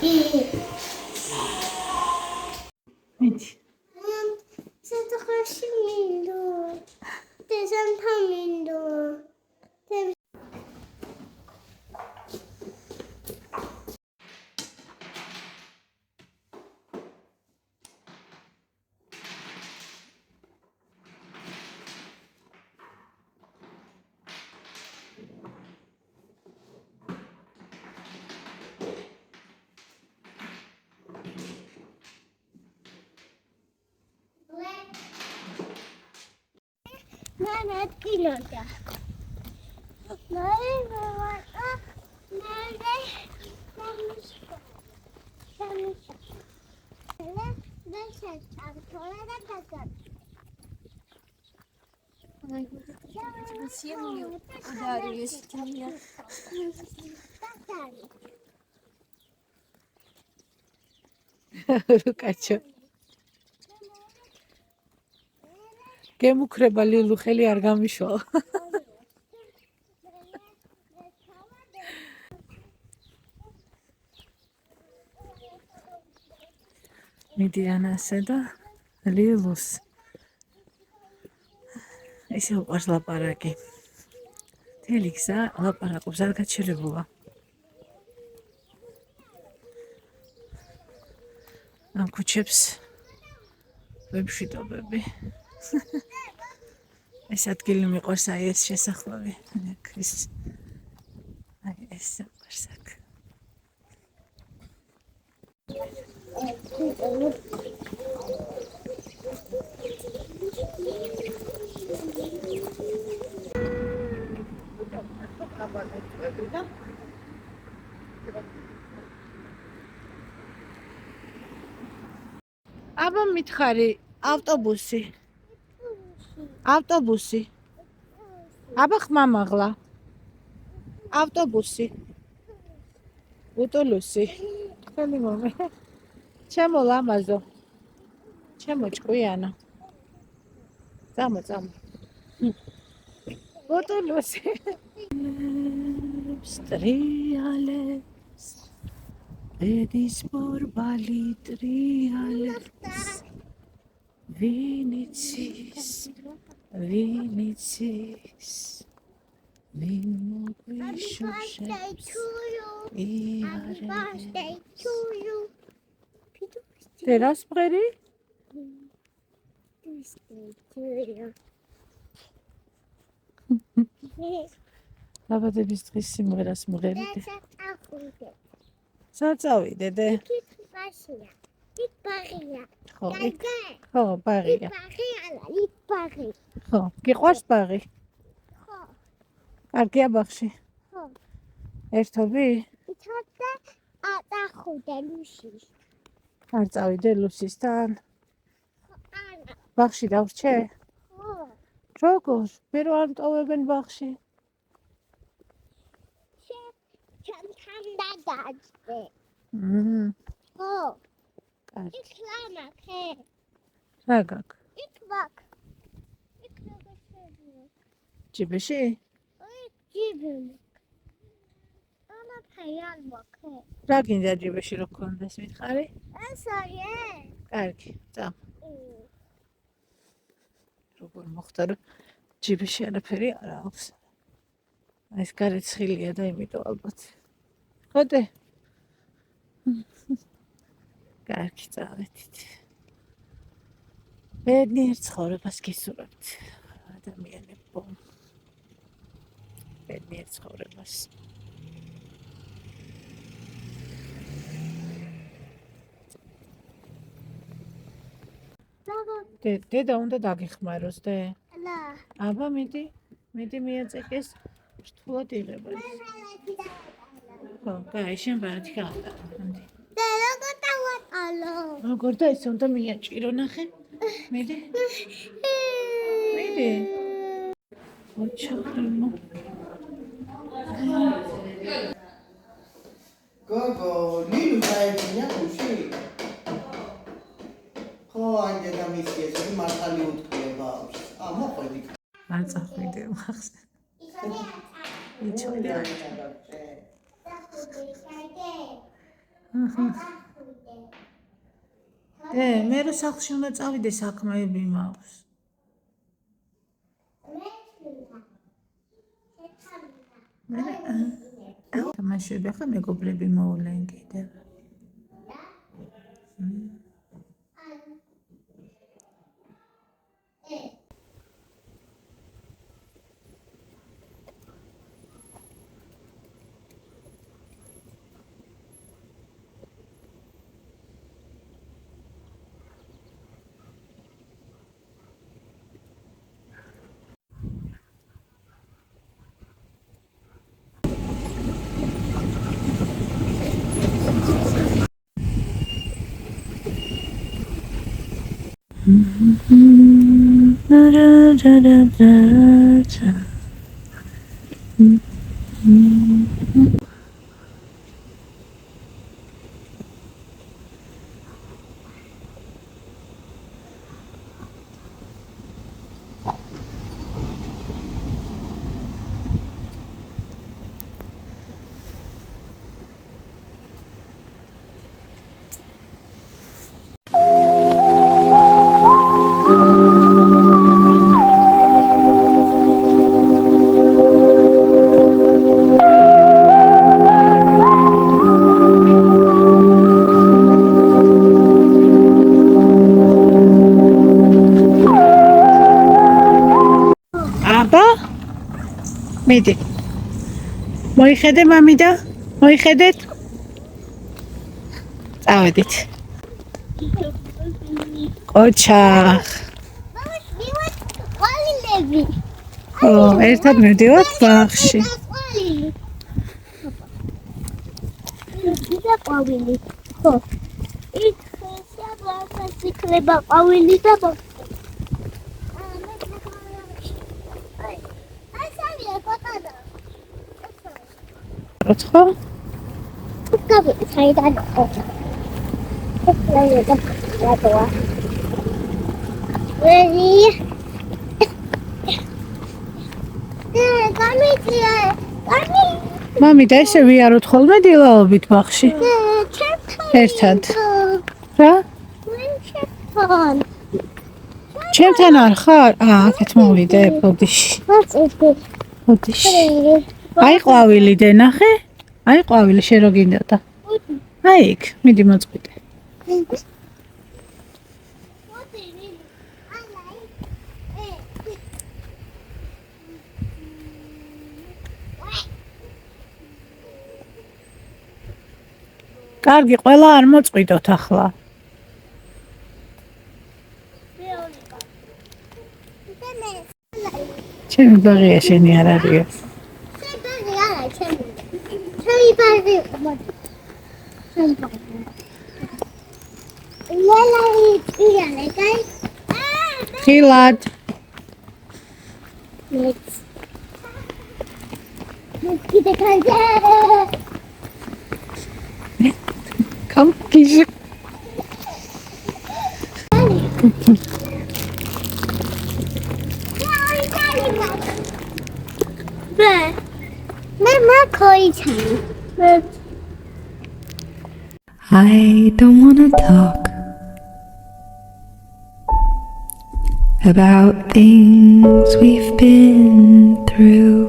მიდი. სათხარში მინდო. დეზანთან მინდო. Nana kilonda. რუკაჩო. გემუქრება ლილუ ხელი არ გამიშვა. მიდი ანასე და ლილუს. ისე უყვარს ლაპარაკი. მთელი გზა ლაპარაკობს, არ გაჩერებულა. ამ ქუჩებს ვებშვიდობები. ეს ადგილი მიყვარს, აი ეს შესახვევი. აი ეს მიყვარს აქ. აბა მითხარი ავტობუსი. ავტობუსი. აბა ხმამაღლა. ავტობუსი. უტულუსი. ხელი მომე. ჩემო ლამაზო. ჩემო ჭკვიანო. წამო. უტულუსი. სტრიალებს. ედის ბორბალი ტრიალებს. ვინიცის. ვინ მოგვიშუშებს. დერას მღერი? დაბადების დღის სიმღერას მღერიდე. საწავიდე დე. ხო, ბაღია. ხო, გიყვარს ბაღი? ხო. კარგია ბაღში? ხო. ერთობი? იცოდე აწახუდე ლუსის. არ წავიდე ლუსისთან? ანა. ბაღში დავრჩე? ხო. როგორ? მე რო არ მტოვებენ ბაღში? ჩემთან დაგაჭდე. ხო. კარგი. იქ ლამაქე. რა გაკ? იქ ვაკ. იქ რაღაცებია. ჯიბეში? იქ ჯიბელი. ამა ფაიან ვაკე. რა გინდა ჯიბეში რო გქონდეს მითხარი? ეს არის. კარგი, წამ. როგორ მოხდა რომ ჯიბეში არაფერი არ აქვს. ეს გარეცხილია და იმიტომ ალბათ. ხოდე? კარგი, წავედით. ბედნიერ ცხოვრებას გისურვებთ, ადამიანებო. ბედნიერ ცხოვრებას. დედა უნდა დაგეხმაროს დე. ლა. აბა მიდი მიაწეკეს რთულად იღება. ხო, კაი, შენ ბარათი გაატარო. როგორ დავატალო? როგორ და ეს უნდა მიაჭირო, ნახე. მიდი. ოჩახინო. გოგო, ლილუ დაეძინა გუში. ხო, ანჯე და მისი ეს მართალი უთქლება. მოყვედი. არ წახვიდე მახსენ. იჩვენე. მე რო სახლში უნდა წავიდე საქმეები მაქვს. თამაშები ახლა მეგობრები მოვლენ კიდევ. მიდი. მოიხედე მამიდა? მოიხედეთ? წავედით. ოჩახ. ყვავილები. ერთად მივდივართ ბაღში. იდა ყვავილი. ხო. იქ შეაბლას იქნება ყვავილი და როცა? საიდან ოჩა. მამიდა ესე ვიაროთ ხოლმე დილაობით ბაღში? ერთად. რა? ჩემთან არ ხარ? აქეთ მოვიდე, ბოდიში. ბოდიში. აი ყვავილი დე ნახე? აი ყვავილი შენ რო გინდოდა. აი იქ, მიდი მოწყვიტე. კარგი, ყველა არ მოწყვიტოთ ახლა. ჩემი ბაღია შენი არ არის. ხილად. Come, Kisha. I don't want to talk about things we've been through,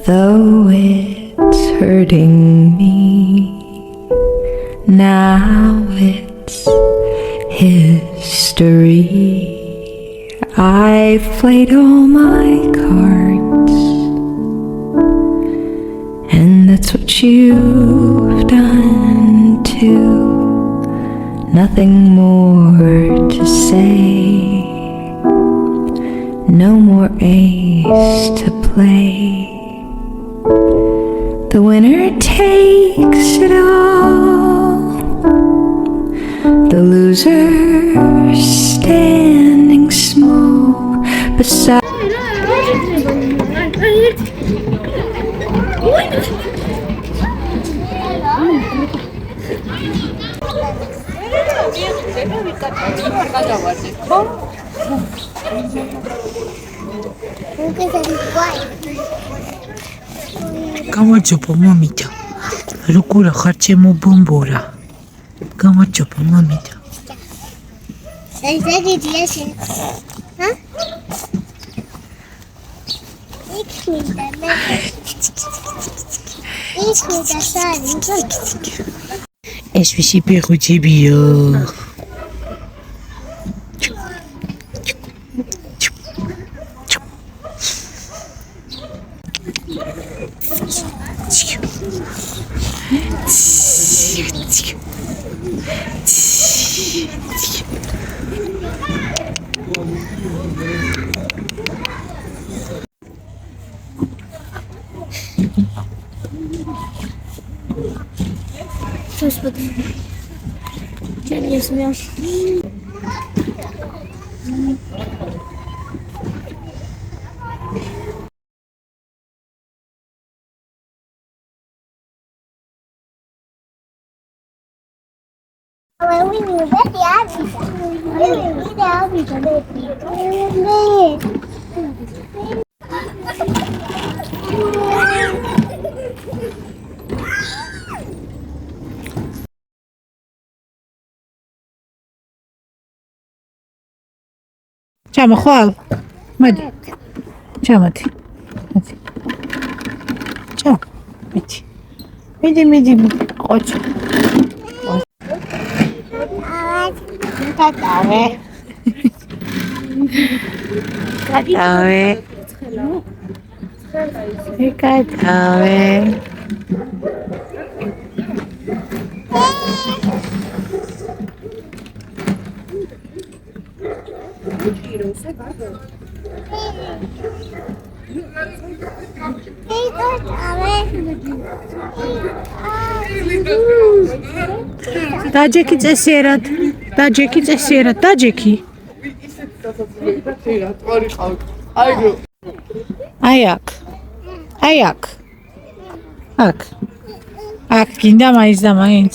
though it's hurting me. Now it's history. I've played all my cards, and that's what you've done too. Nothing more to say, no more ace to play. The winner takes it all, the loser standing small beside. გამარჯობა მამიდა. როგორ ხარ ჩემო ბომბორა? გამარჯობა მამიდა. ეს გიდია შენ. ჰა? იქ მინდა მე. იქ მინდა სარი. ეს ვისი ბეღუჯებიო. Господи. Я не смеюсь. Але ви не ведете авіса. Ви не ведете авіса. ჩამო ხვალ. მოდი. ჩამოდი. ჩამო. მიდი. ყოჩო. კატავე. დაჯექი წესიერად. დაჯექი. აი აქ. აქ გინდა მაინც და მაინც.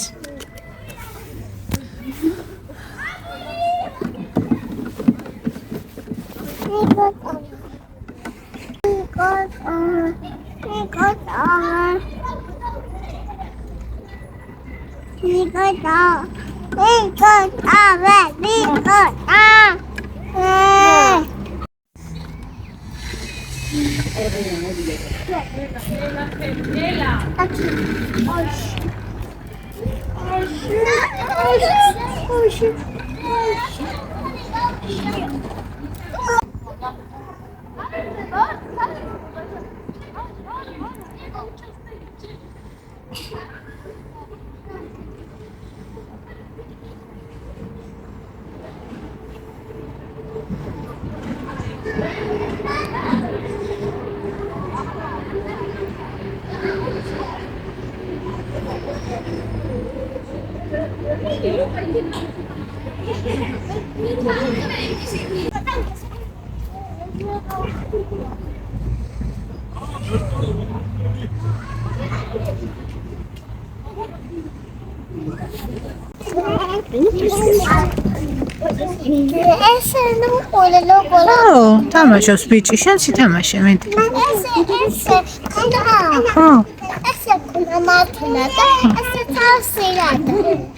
თამაშობს ბიჭი, შენ სითამაშე მეტი.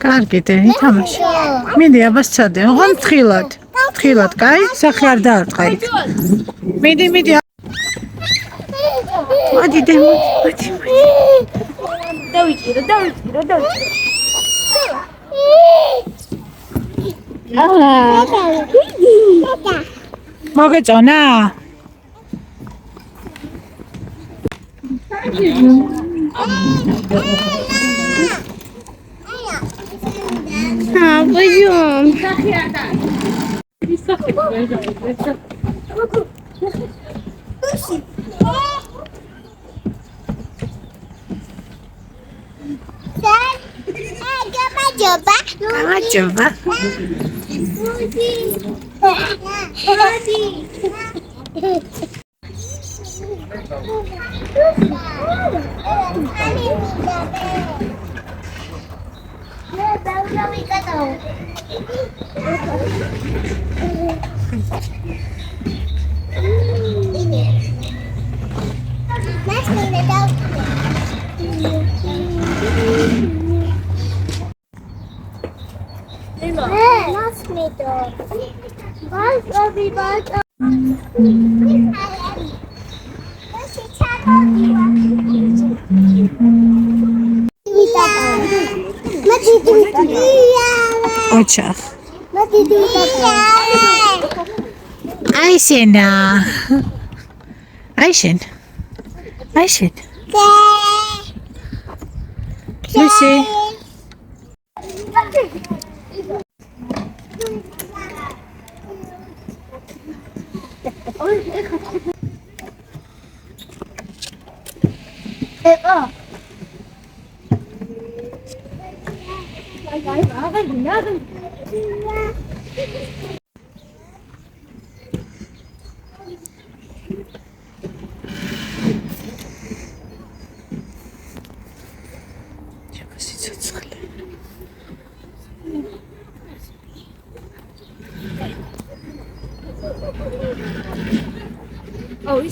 კარგი დე, თამაში. მინდი აბას ცადე, ოღონდ თხილად, კაი? სახე არ დაარტყა იქ. მინდი. მოდი. დავიჭირო. მოგეწონა? Пойдем. Გამარჯობა. ოჩახ აიშენა აიშენ ლუსი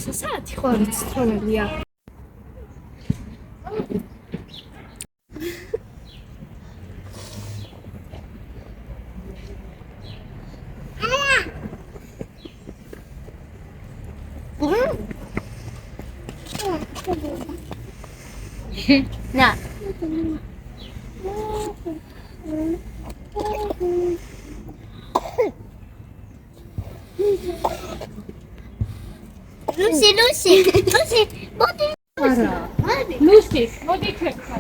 ისე საათი ხო არის ცხოველია. Να. Lucy, მოდი. არა. Lucy, მოდი ქექა.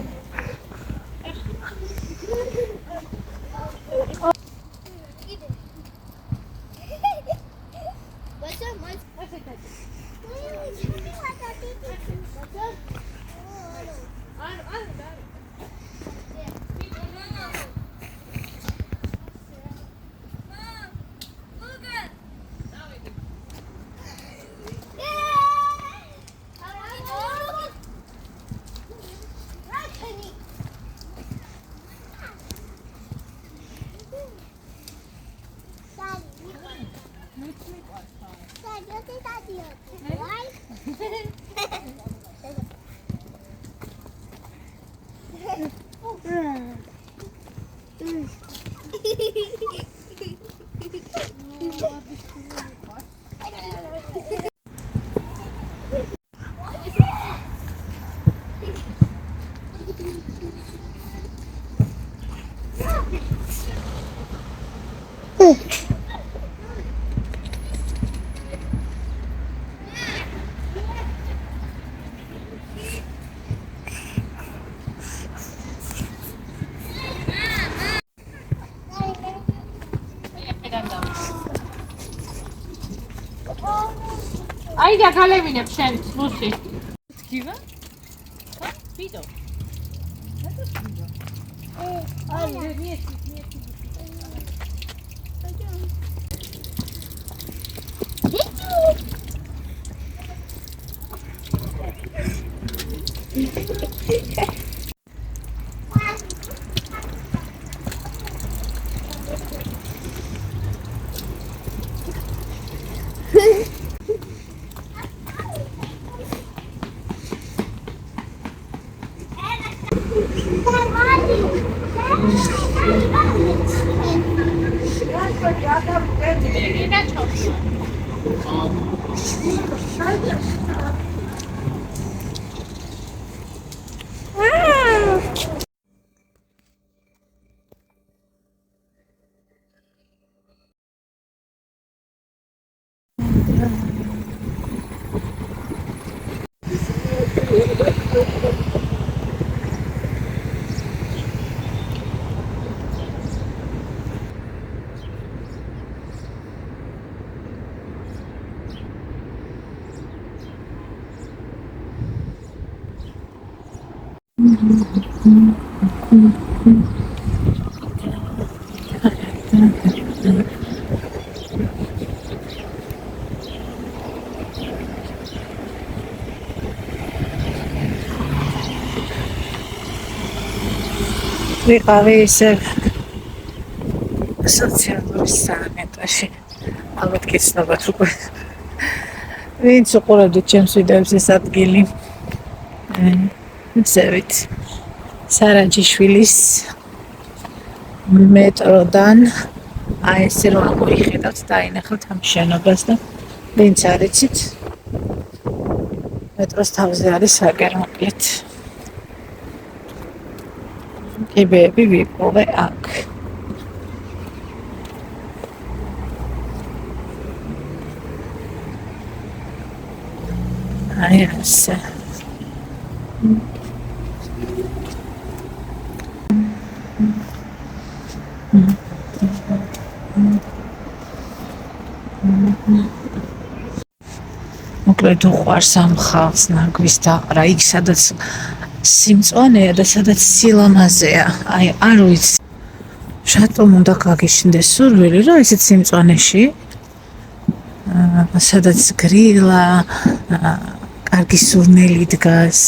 აი და გალევინებ შენ ლუსი. გივა? ვიდო. ვიყავი ისე სოციალური სამეტროში. ალბათ გიცნობათ უკვე. ვინც უყურებდით ჩემს ვიდეოებს ეს ადგილი. ზევით სარაჯიშვილის მეტროდან აი ესე რომ მოიხედავთ და აინახავთ ამ შენობას და ვინც არ იცით მეტროს თავზე არის საგერმოკლით. კიბეები ვიპოვე აქ. აი ასე. მოკლედ უყვარს ამ ხალხს ნაგვის დაყრა იქ სადაც სიმწვანეა და სადაც სილამაზეა. აი არ ვიცი რატომ უნდა გაგიჩნდეს სურვილი რომ ესეც სიმწვანეში სადაც გრილა კარგი სურნელი დგას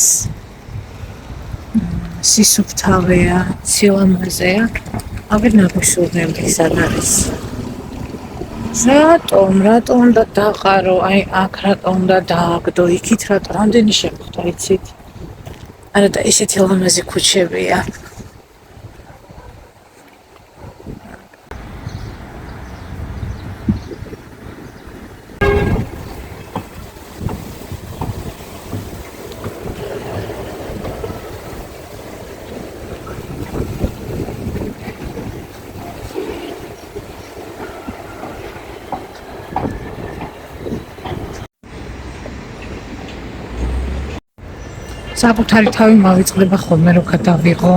სისუფთავეა სილამაზეა აღარ ნაგვის სურნელი სად არის რატომ უნდა დაყარო აი აქ რატომ უნდა დააგდო იქით რატომ რამდენი შემხვდა იცით არა და ესეთი ლამაზი ქუჩებია საკუთარი თავი მავიწყდება ხოლმე რო გადავიღო